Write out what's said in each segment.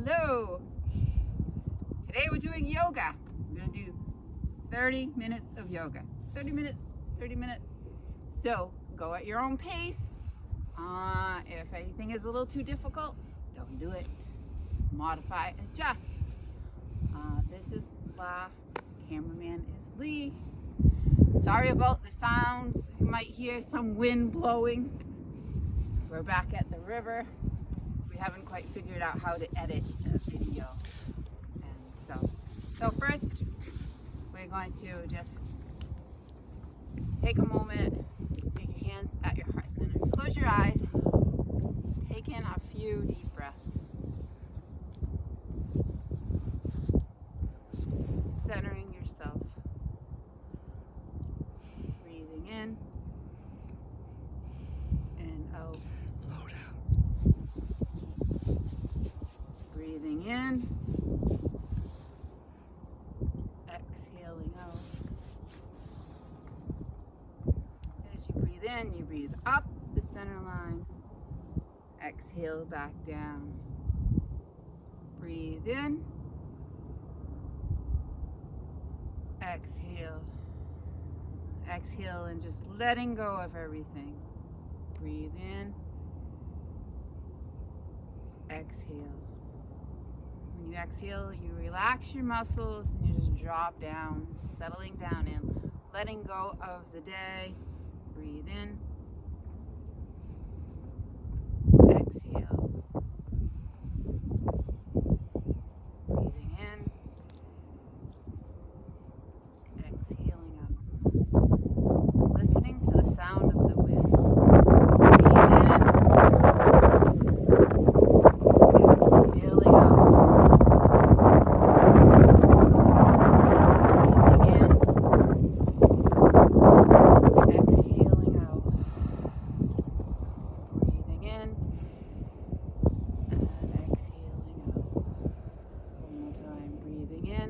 Hello. Today we're doing yoga. We're going to do 30 minutes of yoga. 30 minutes, 30 minutes. So go at your own pace. If anything is a little too difficult, don't do it. Modify, adjust. This is La. Cameraman is Lee. Sorry about the sounds. You might hear some wind blowing. We're back at the river. We haven't quite figured out how to edit the video. And so first we're going to just take a moment, take your hands at your heart center. Close your eyes. Take in a few deep breaths. Centering yourself. Breathing in and out. Low down. Breathing in. Exhaling out. As you breathe in, you breathe up the center line. Exhale back down. Breathe in. Exhale. Exhale and just letting go of everything. Breathe in. Exhale. When you exhale, you relax your muscles and you just drop down, settling down in, letting go of the day. Breathe in. Exhale. Breathing in. Exhaling out. Listening to the sound of the wind. Breathe in. Exhaling out. Breathing in. Exhaling out. Breathing in. And exhaling out. One more time. Breathing in.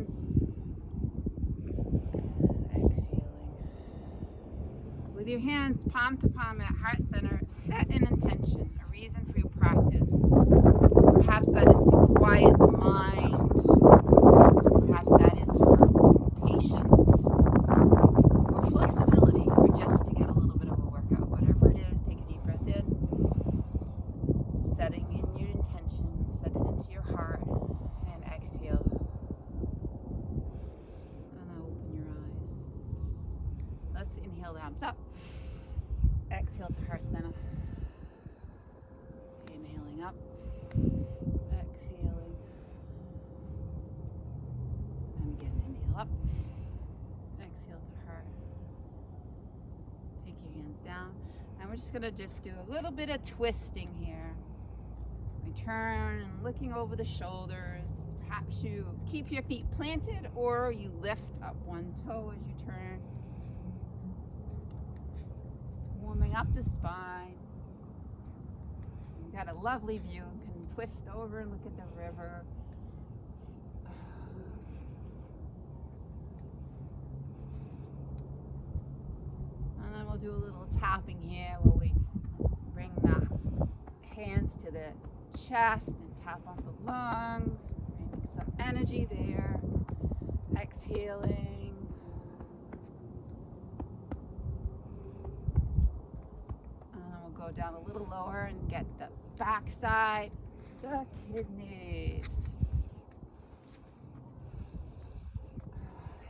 With your hands palm to palm at heart center, set an intention, a reason for your practice. Perhaps that is to quiet the mind. Perhaps that is for patience or flexibility or just to get a little bit of a workout. Whatever it is, take a deep breath in, setting in your intention, set it into your heart, and exhale. And now open your eyes. Let's inhale the arms up. Exhale to heart center. Inhaling up. Exhaling. And again, inhale up. Exhale to heart. Take your hands down. And we're just going to do a little bit of twisting here. We turn and looking over the shoulders. Perhaps you keep your feet planted or you lift up one toe as you turn. Warming up the spine. You've got a lovely view. You can twist over and look at the river. And then we'll do a little tapping here where we bring the hands to the chest and tap on the lungs. Bring some energy there. Exhaling. Go down a little lower and get the backside, the kidneys.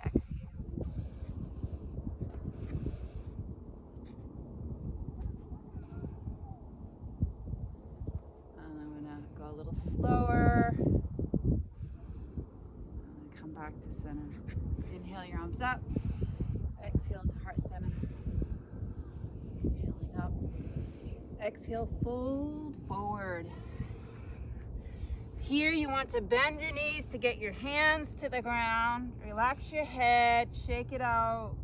Exhale. And I'm going to go a little slower. And come back to center. Inhale your arms up. Exhale to heart center. Inhaling up. Exhale, fold forward. Here you want to bend your knees to get your hands to the ground. Relax your head, shake it out.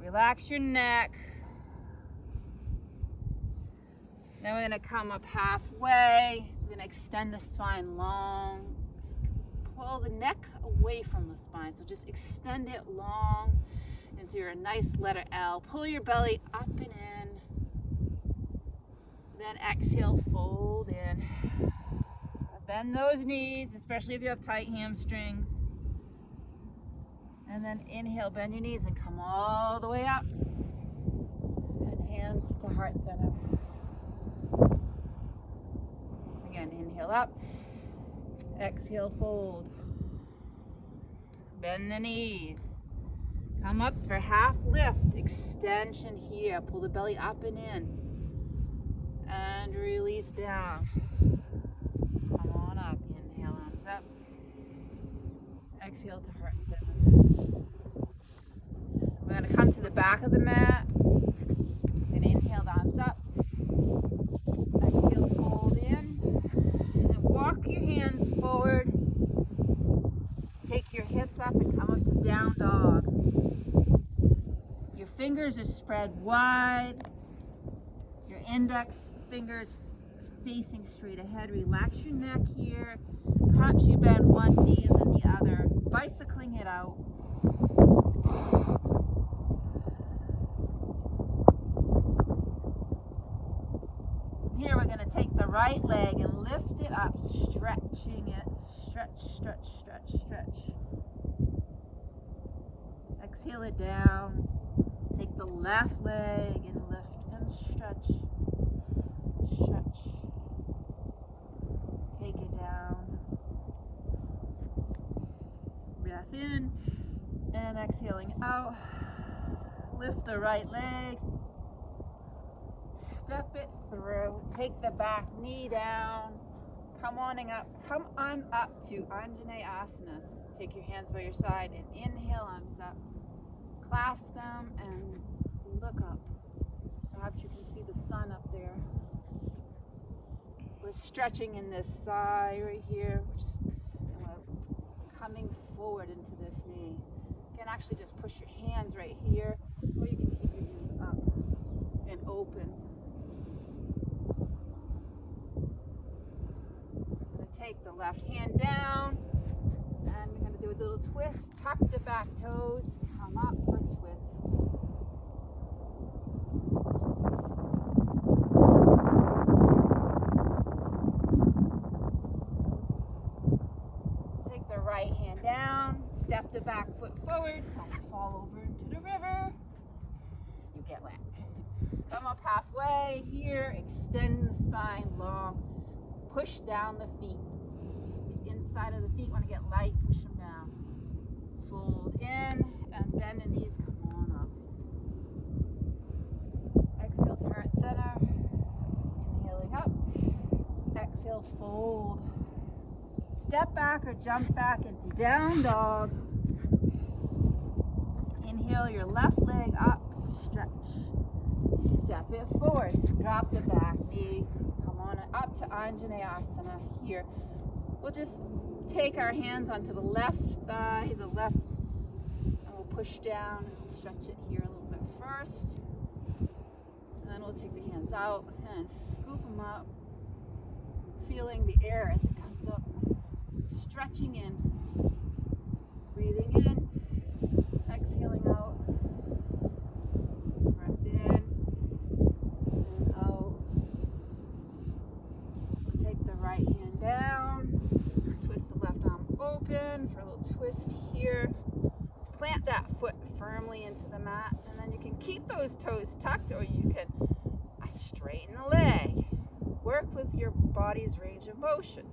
Relax your neck. Then we're going to come up halfway. We're going to extend the spine long. Pull the neck away from the spine. So just extend it long into your nice letter L. Pull your belly up and in. Then exhale, fold in. Bend those knees, especially if you have tight hamstrings. And then inhale, bend your knees and come all the way up. And hands to heart center. Again, inhale up. Exhale, fold. Bend the knees. Come up for half lift. Extension here. Pull the belly up and in. And release down. Come on up. Inhale, arms up. Exhale to heart center. We're going to come to the back of the mat. And inhale, the arms up. Exhale, fold in. And walk your hands forward. Take your hips up and come up to down dog. Your fingers are spread wide. Your index fingers facing straight ahead. Relax your neck here. Perhaps you bend one knee and then the other, bicycling it out. Here we're going to take the right leg and lift it up, stretching it. Stretch, stretch, stretch, stretch. Exhale it down. Take the left leg and lift and stretch. Stretch. Take it down. Breath in and exhaling out. Lift the right leg. Step it through. Take the back knee down. Come on up to Anjaneyasana. Take your hands by your side and inhale, arms up. Clasp them and look up. Perhaps you can see the sun up there. We're stretching in this thigh right here. And we're coming forward into this knee. You can actually just push your hands right here, or you can keep your hands up and open. I'm going to take the left hand down, and we're going to do a little twist. Tuck the back toes. Come up for twist. Take the right hand down, step the back foot forward, don't fall over into the river. You get wet. Come up halfway here, extend the spine long, push down the feet. The inside of the feet want to get light, push them down. Fold in. And bend the knees, come on up. Exhale to heart center. Inhaling up. Exhale, fold. Step back or jump back into down dog. Inhale your left leg up, stretch. Step it forward. Drop the back knee. Come on up to Anjaneyasana here. We'll just take our hands onto the left thigh, the left. Push down and stretch it here a little bit first. And then we'll take the hands out and scoop them up. Feeling the air as it comes up. Stretching in. Breathing in. Exhaling out. Breath in. And out. We'll take the right hand down. Twist the left arm open for a little twist here. Plant that foot firmly into the mat, and then you can keep those toes tucked, or you can straighten the leg. Work with your body's range of motion.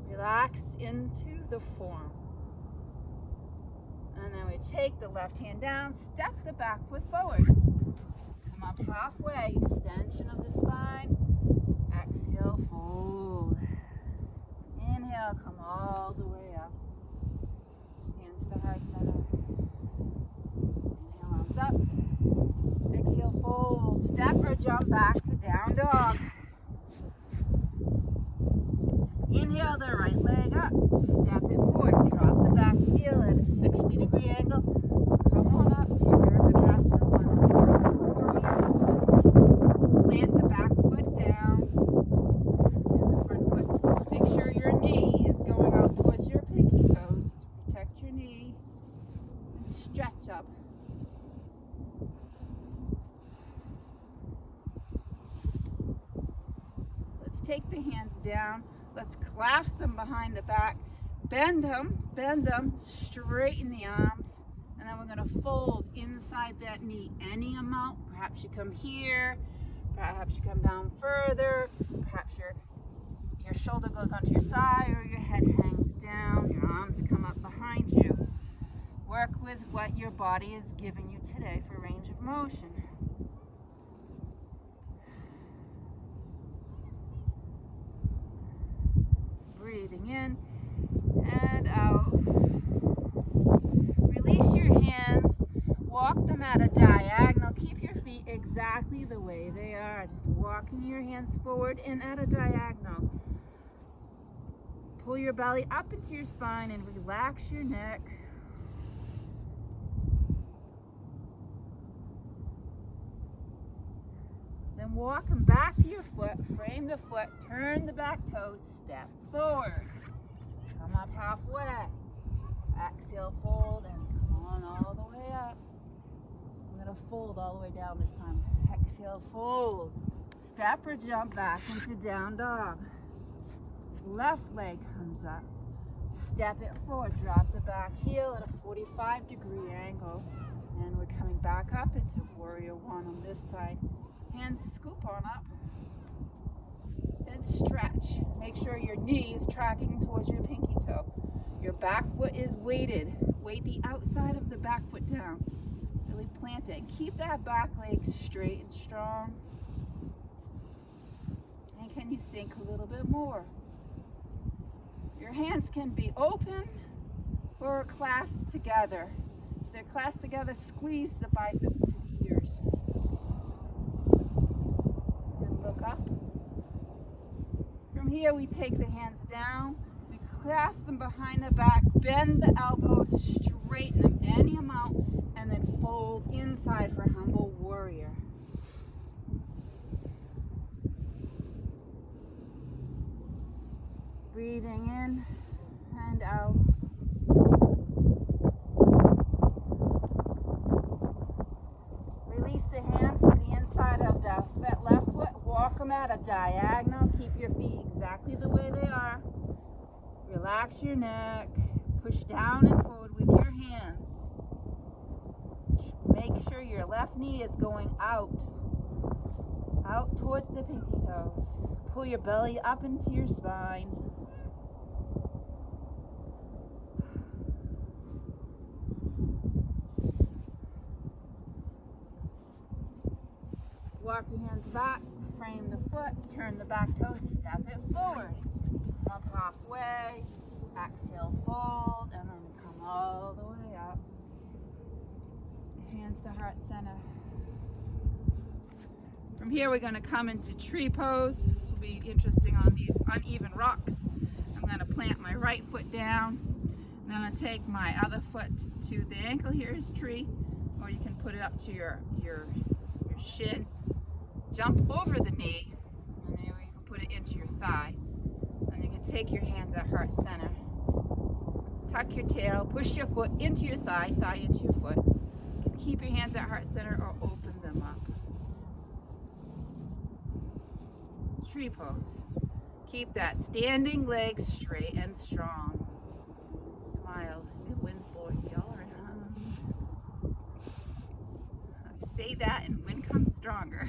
Relax into the form. And then we take the left hand down, step the back foot forward. Come up halfway, extension of the spine. Exhale, fold. Inhale, come all the way up. Hands to heart center. Inhale, arms up. Exhale, fold. Step or jump back to down dog. Inhale the right leg up. Step it forward. Drop the back heel at a 60-degree angle. Come on up to your Virabhadrasana 1. Plant the back foot down. And the front foot. Make sure your knee is going out towards your pinky toes to protect your knee. And stretch up. take the hands down. Let's clasp them behind the back. Bend them, straighten the arms. And then we're going to fold inside that knee any amount. Perhaps you come here, perhaps you come down further, perhaps your shoulder goes onto your thigh or your head hangs down, your arms come up behind you. Work with what your body is giving you today for range of motion. Breathing in and out. Release your hands, walk them at a diagonal. Keep your feet exactly the way they are. Just walking your hands forward and at a diagonal. Pull your belly up into your spine and relax your neck. Then walk them back to your foot, frame the foot, turn the back toes, step forward. Come up halfway. Exhale, fold, and come on all the way up. I'm going to fold all the way down this time. Exhale, fold. Step or jump back into down dog. Left leg comes up. Step it forward. Drop the back heel at a 45-degree angle. And we're coming back up into warrior one on this side. Hands scoop on up. And stretch. Make sure your knee is tracking towards your pinky toe. Your back foot is weighted. Weight the outside of the back foot down. Really plant it. Keep that back leg straight and strong. And can you sink a little bit more? Your hands can be open or clasped together. If they're clasped together, squeeze the biceps to the ears. And look up. From here, we take the hands down. We clasp them behind the back. Bend the elbows, straighten them any amount, and then fold inside for humble warrior. Breathing in and out. Release the hands to the inside of the left foot. Walk them at a diagonal. Keep your feet exactly the way they are. Relax your neck. Push down and forward with your hands. Make sure your left knee is going out towards the pinky toes. Pull your belly up into your spine. Walk your hands back, frame the foot, turn the back toes, step it forward. Come up halfway, exhale, fold, and then come all the way up. Hands to heart center. From here, we're going to come into tree pose. This will be interesting on these uneven rocks. I'm going to plant my right foot down. I'm going to take my other foot to the ankle. Here's tree, or you can put it up to your shin. Jump over the knee, and then you can put it into your thigh. And you can take your hands at heart center. Tuck your tail, push your foot into your thigh, thigh into your foot. You can keep your hands at heart center or open them up. Tree pose. Keep that standing leg straight and strong. Smile. The wind's blowing y'all around. I say that and wind comes stronger.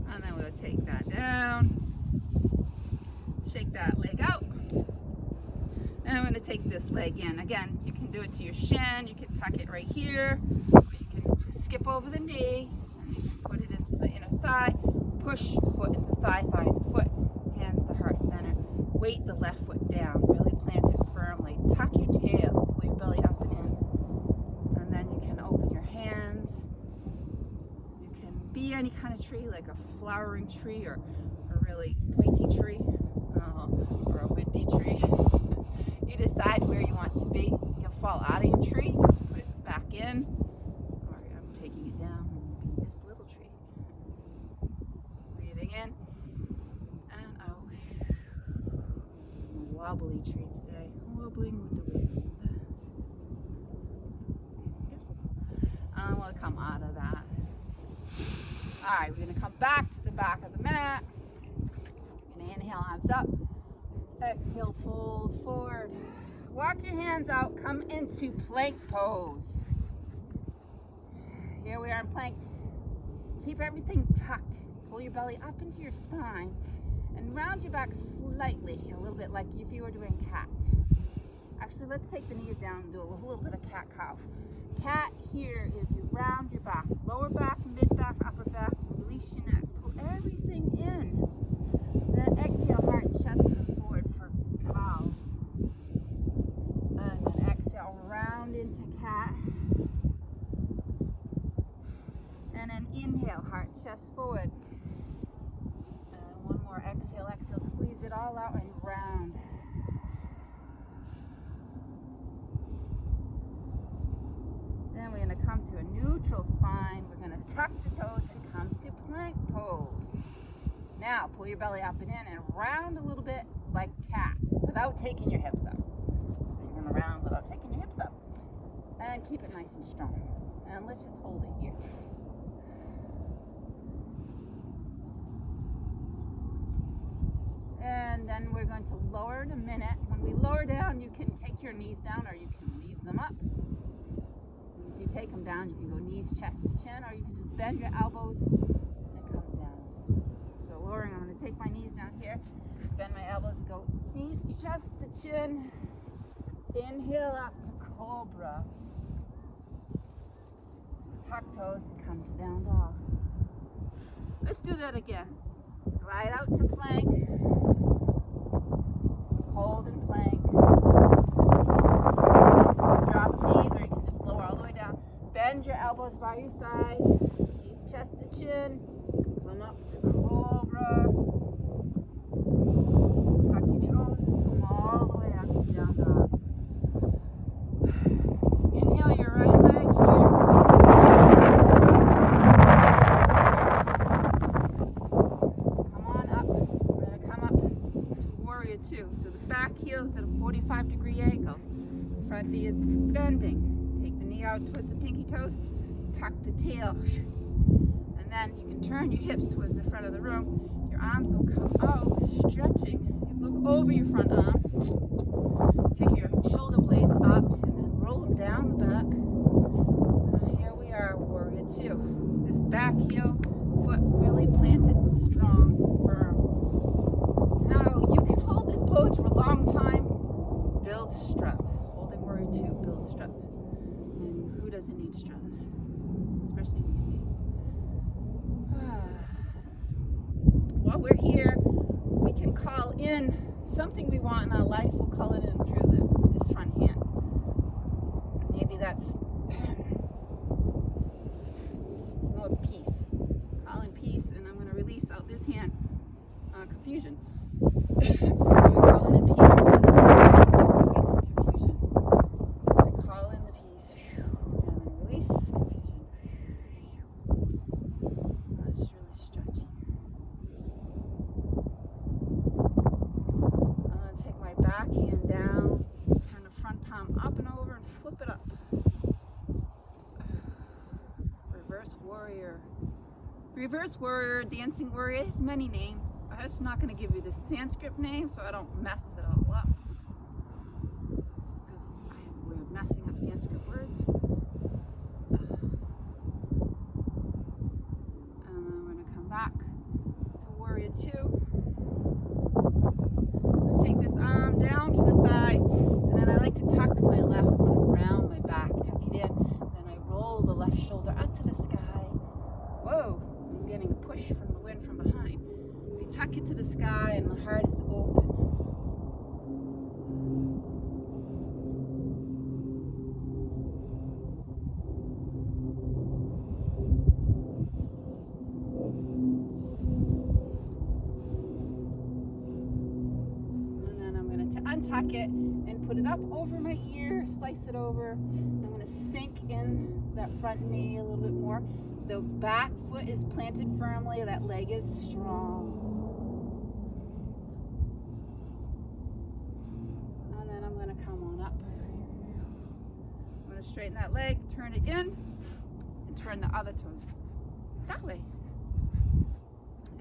And then we'll take that down. Shake that leg out. And I'm going to take this leg in. Again, you can do it to your shin. You can tuck it right here. Or you can skip over the knee. And you can put it into the inner thigh. Push foot into thigh, thigh into foot. Hands to heart center. Weight the left foot down. Really plant it firmly. Tuck your tail. Pull your belly up and in. And then you can open your hands. You can be any kind of tree, like a flowering tree or a really pointy tree. Or a windy tree. You decide where you want to be. You can fall out of your tree, just put it back in. Or I'm taking it down and be this little tree. Breathing in and out. Wobbly tree today. Wobbling with the wind. And we'll come out of that. Alright, we're going to come back to the back of the mat. Arms up. Exhale, fold forward. Walk your hands out. Come into plank pose. Here we are in plank. Keep everything tucked. Pull your belly up into your spine and round your back slightly, a little bit like if you were doing cat. Actually, let's take the knees down and do a little bit of cat-cow. Cat here is you round your back, lower back, mid back, upper back, release your neck. Pull everything in. Then exhale, heart and chest come forward for cow. And then exhale, round into cat. And then inhale, heart, chest forward. And one more exhale, exhale, squeeze it all out and round. Then we're going to come to a neutral spine. We're going to tuck the toes and come to plank pose. Now pull your belly up and in and round a little bit like cat without taking your hips up. You're going to round without taking your hips up. And keep it nice and strong. And let's just hold it here. And then we're going to lower in a minute. When we lower down, you can take your knees down or you can leave them up. If you take them down, you can go knees, chest to chin, or you can just bend your elbows and come down. So lowering, I'm going to take my knees down here, bend my elbows, go knees, chest to chin. Inhale up to cobra. Tuck toes and come to down dog. Let's do that again. Glide out to plank. Hold in plank. Drop the knees, or you can just lower all the way down. Bend your elbows by your side. Knees, chest to chin. Come up to cobra. Tuck your toes and come all the way up to down dog. Inhale your right leg here. Two. So the back heel is at a 45-degree angle. Front knee is bending. Take the knee out towards the pinky toes. Tuck the tail. And then you can turn your hips towards the front of the room. Your arms will come out, stretching. You look over your front arm. Take your shoulder blades up and then roll them down the back. Here we are, warrior two. This back heel, foot really planted strong, firm. Now you can hold this pose for a long time. Build strength. Holding warrior two builds strength. And who doesn't need strength? Especially these days. While we're here, we can call in something we want in our life. We'll call it in through this front hand. Maybe that's more peace. Call in peace, and I'm going to release out this hand. Confusion. So we call in peace, and release the confusion. I call in the peace, and then release confusion. That's really stretching. I'm going to take my back hand down, turn the front palm up and over, and flip it up. Reverse warrior. Reverse warrior, dancing warrior has many names. I'm just not going to give you the Sanskrit name so I don't mess it all up. Because I have a way of messing up Sanskrit words. And then I'm going to come back to warrior two. I'm going to take this arm down to the thigh. And then I like to tuck my left one around my back. Tuck it in. Then I roll the left shoulder up to the sky. Whoa! I'm getting a push from the wind from behind. Tuck it to the sky and the heart is open. And then I'm going to untuck it and put it up over my ear, slice it over. I'm going to sink in that front knee a little bit more. The back foot is planted firmly, that leg is strong. Straighten that leg, turn it in, and turn the other toes that way.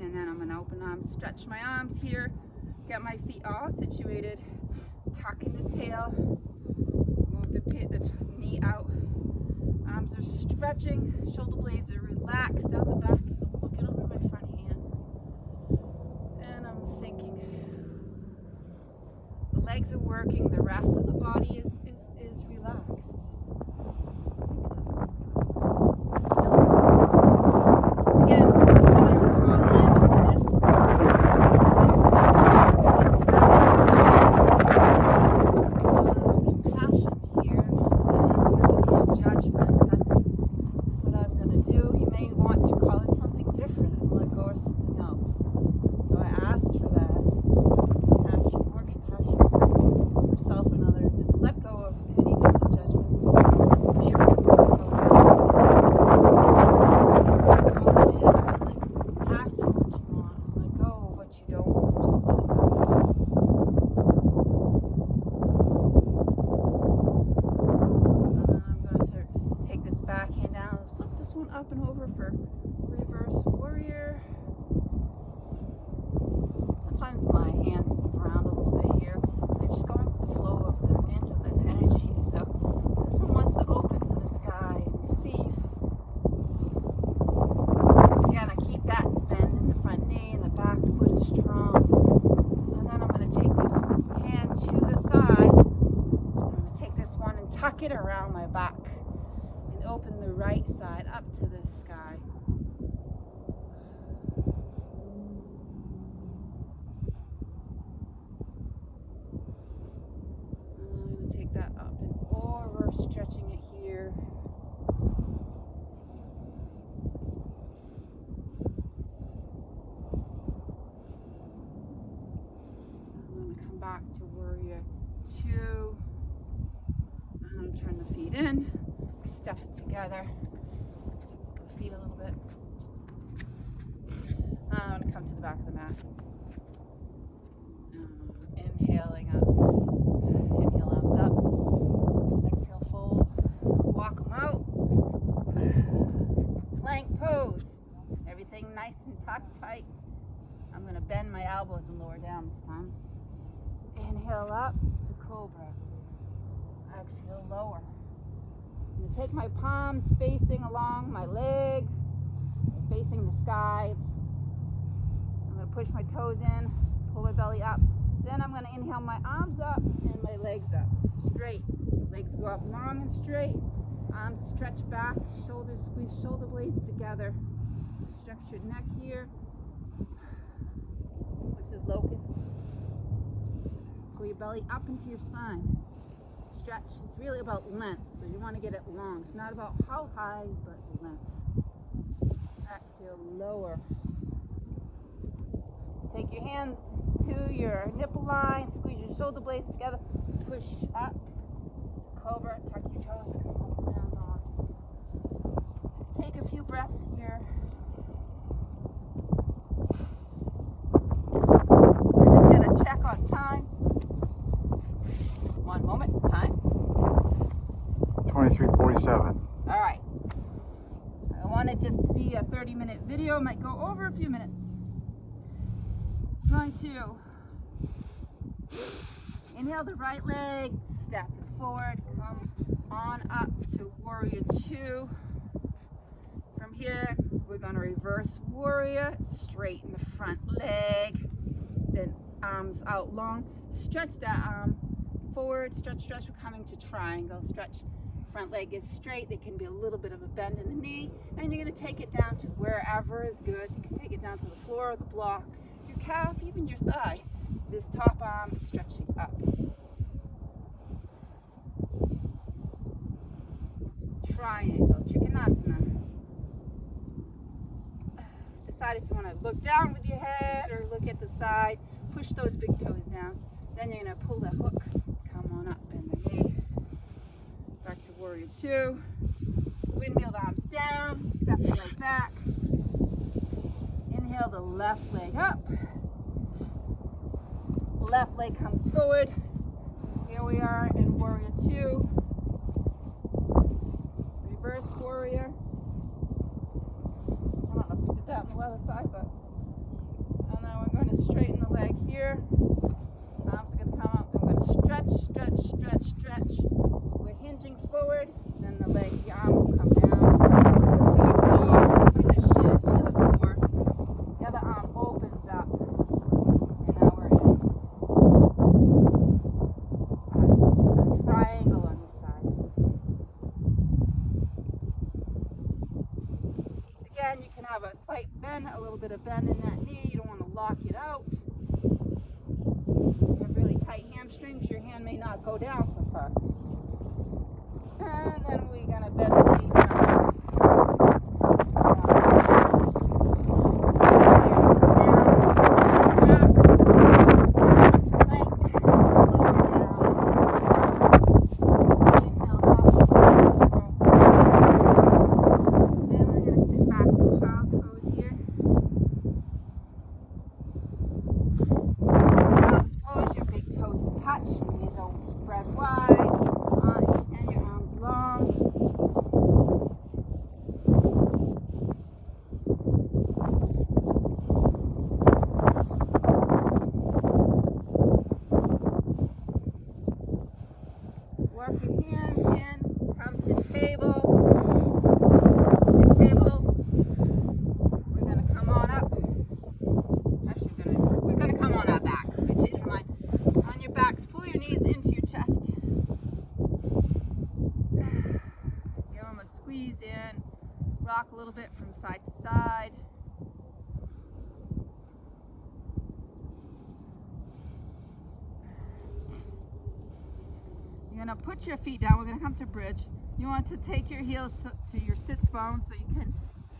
And then I'm going to open arms, stretch my arms here, Get my feet all situated. Tuck in the tail. Move the knee out. Arms are stretching. Shoulder blades are relaxed down the back. I'm looking over my front hand. And I'm thinking. The legs are working. The rest of the body is relaxed. Again, up and over for reverse warrior. Sometimes my hands move around a little bit here. They're just going with the flow of the energy. So this one wants to open to the sky and receive. Again, I keep that bend in the front knee and the back foot is strong. And then I'm going to take this hand to the thigh. I'm going to take this one and tuck it around my back. Open the right side up to the sky. And I'm going to take that up and over, stretching it here. I'm going to come back to warrior 2. Turn the feet in. Stuff it together. Feet a little bit. I'm going to come to the back of the mat. Inhaling up. Inhale, arms up. Exhale, fold. Walk them out. Plank pose. Everything nice and tucked tight. I'm going to bend my elbows and lower down this time. Inhale up to cobra. Exhale, lower. I'm going to take my palms facing along my legs, facing the sky. I'm going to push my toes in, pull my belly up. Then I'm going to inhale my arms up and my legs up, straight. Legs go up long and straight. Arms stretch back, shoulders squeeze shoulder blades together. Stretch your neck here. This is locust. Pull your belly up into your spine. Stretch. It's really about length, so you want to get it long. It's not about how high, but length. Exhale, lower. Take your hands to your nipple line, squeeze your shoulder blades together, push up, cobra, tuck your toes, come down on. Take a few breaths here. We're just going to check on time. 1 moment, time. 23:47. All right. I want it just to be a 30-minute video. Might go over a few minutes. Going to inhale the right leg, step it forward, come on up to warrior 2. From here, we're going to reverse warrior, straighten the front leg, then arms out long. Stretch that arm forward, stretch, stretch. We're coming to triangle. Stretch. Front leg is straight. There can be a little bit of a bend in the knee, and you're going to take it down to wherever is good. You can take it down to the floor of the block, your calf, even your thigh. This top arm is stretching up. Triangle, Trikonasana. Decide if you want to look down with your head or look at the side. Push those big toes down. Then you're going to pull the hook. Come on up, bend the knee. Back to warrior 2. Windmill the arms down. Step the leg back. Inhale the left leg up. Left leg comes forward. Here we are in warrior 2. Reverse warrior. I don't know if we did that on the other side, but and then we're going to straighten the leg here. again, a little bit of bend in that knee. You don't want to lock it out. You have really tight hamstrings, your hand may not go down so far. And then we're going to bend the knee down. Touch, knees don't spread wide, extend your arms long. Work your hands in, come to table. The table, we're going to come on up. Actually, we're going to come on our backs. I changed my mind. On your backs, pull your knees into your chest. Give them a squeeze in. Rock a little bit from side to side. You're going to put your feet down. We're going to come to bridge. You want to take your heels to your sits bones so you can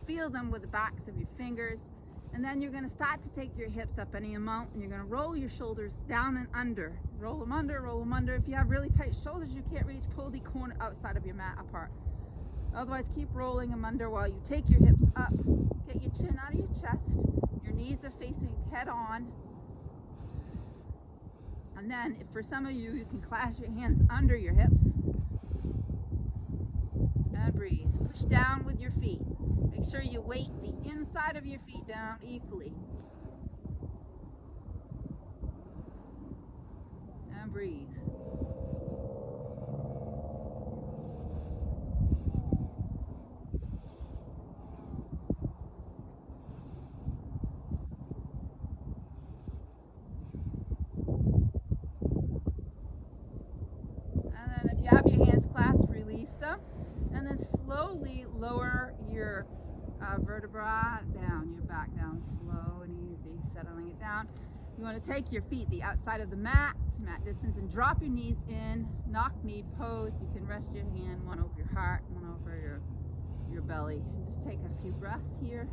feel them with the backs of your fingers. And then you're going to start to take your hips up any amount, and you're going to roll your shoulders down and under. Roll them under, roll them under. If you have really tight shoulders you can't reach, pull the corner outside of your mat apart. Otherwise, keep rolling them under while you take your hips up. Get your chin out of your chest. Your knees are facing head on. And then, if for some of you, you can clasp your hands under your hips. And breathe. Push down with your feet. Make sure you weight the inside of your feet down equally. And breathe. And then if you have your hands clasped, release them. And then slowly lower your vertebra down, your back down, slow and easy, settling it down. You want to take your feet the outside of the mat to mat distance and drop your knees in, knock-knee pose. You can rest your hand, one over your heart, one over your belly. And just take a few breaths here.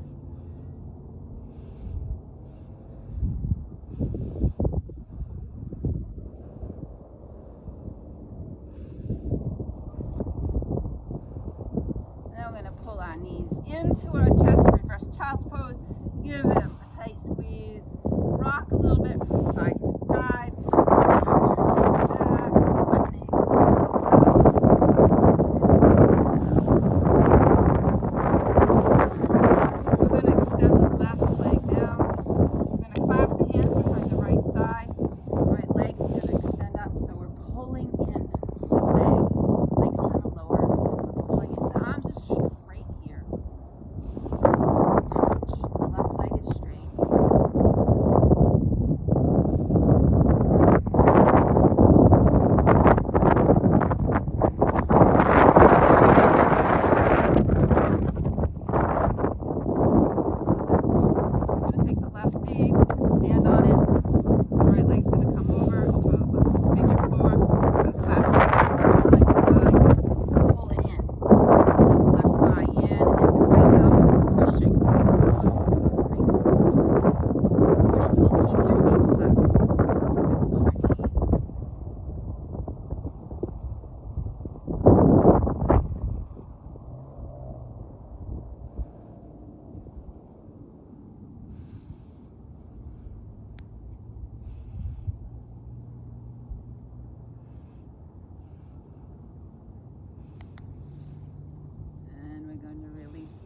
Knees into our chest, reverse child's pose. Give them a tight squeeze. Rock a little bit from side to side. We're going to extend the left leg down. We're going to clasp the hands behind the right thigh. The right leg is going to extend up, so we're pulling in the leg. Legs trying to lower. We're pulling in. The arms are straight.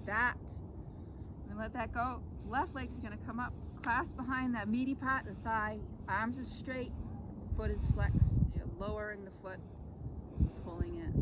That. And let that go. Left leg's going to come up, clasp behind that meaty part of the thigh. Arms are straight, foot is flexed. You're lowering the foot, pulling it.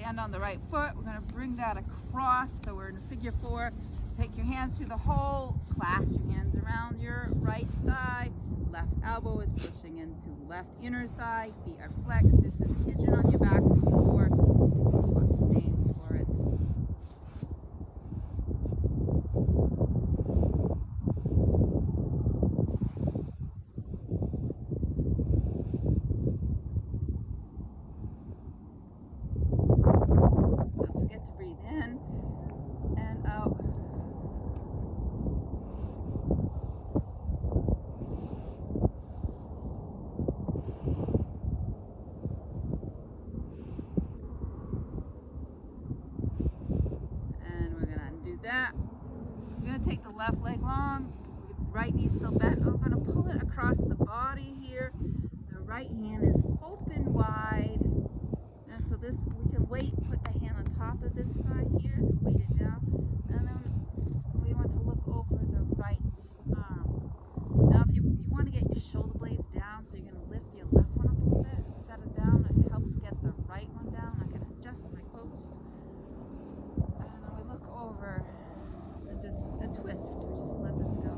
end on the right foot. We're going to bring that across, so we're in a figure 4. Take your hands through the hole, clasp your hands around your right thigh. Left elbow is pushing into left inner thigh. Feet are flexed. This is pigeon on your back, figure 4. Lots of names for it. Don't forget to breathe in and out. That. We're going to take the left leg long, right knee still bent. We're going to pull it across the body here. The right hand is open wide. And so this, we can weight, put the hand on top of this thigh here to weight it down. And then we want to look over the right arm. Now if you want to get your shoulder blades down, so you're going to lift your left one up a little bit, set it down. It helps get the right one down. I can adjust my quotes. And then we look over. Just a twist, or just let this go.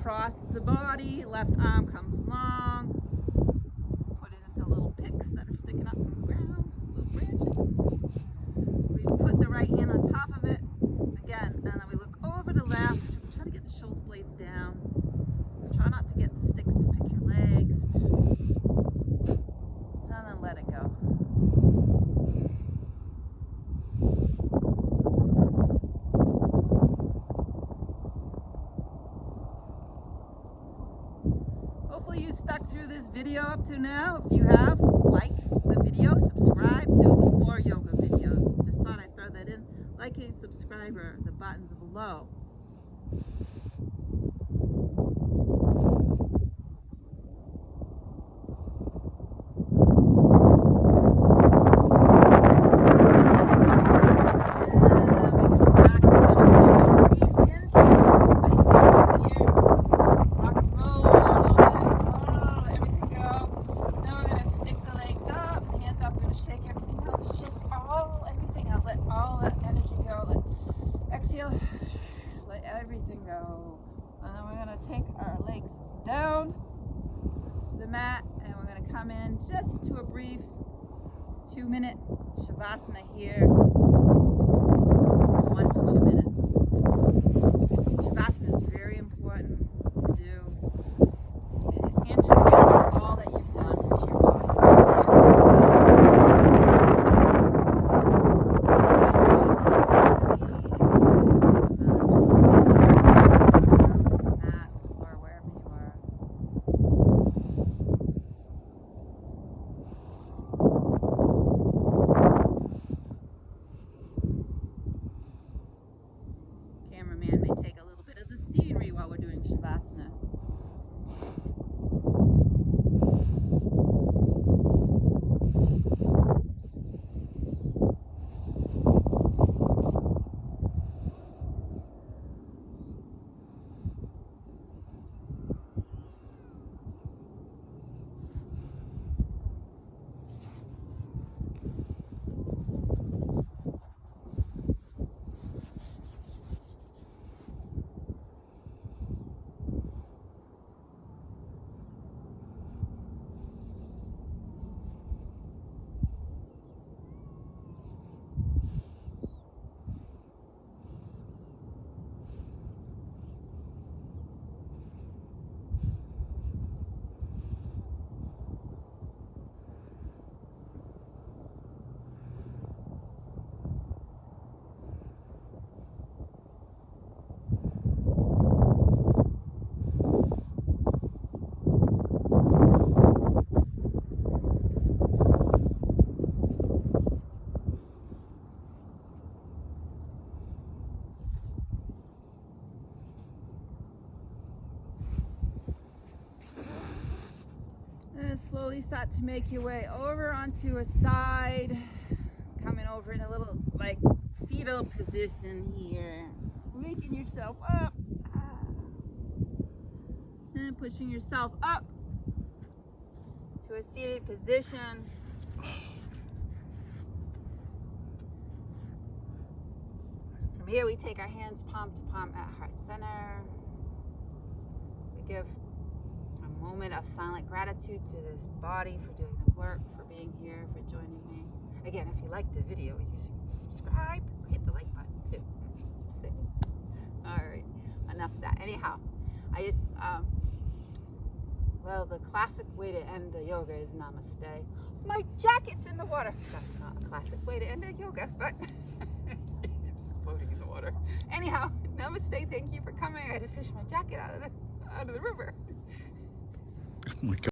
Across the body, left arm comes long, put it into little picks that are sticking up from the ground, little branches. We put the right hand on top of it, again, and then we look over the left, we try to get the shoulder blades down, try not to get the sticks to pick your legs, and then let it go. Hopefully you stuck through this video up to now. If you have, like the video, subscribe. There'll be more yoga videos. Just thought I'd throw that in. Like and subscribe are the buttons below. Let everything go. And then we're going to take our legs down the mat and we're going to come in just to a brief 2-minute Shavasana here. 1 to 2 minutes. Shavasana is very important to do. It integrates all that you've done into your body. slowly start to make your way over onto a side, coming over in a little like fetal position here, waking yourself up, and pushing yourself up to a seated position. From here we take our hands palm to palm at heart center. We give a moment of silent gratitude to this body for doing the work, for being here, for joining me. Again, if you liked the video, you should subscribe, hit the like button too. Just saying. All right, enough of that. Anyhow, I just, well, the classic way to end a yoga is namaste. My jacket's in the water. That's not a classic way to end a yoga, but it's floating in the water. Anyhow, namaste. Thank you for coming. I had to fish my jacket out of the river. Oh my God.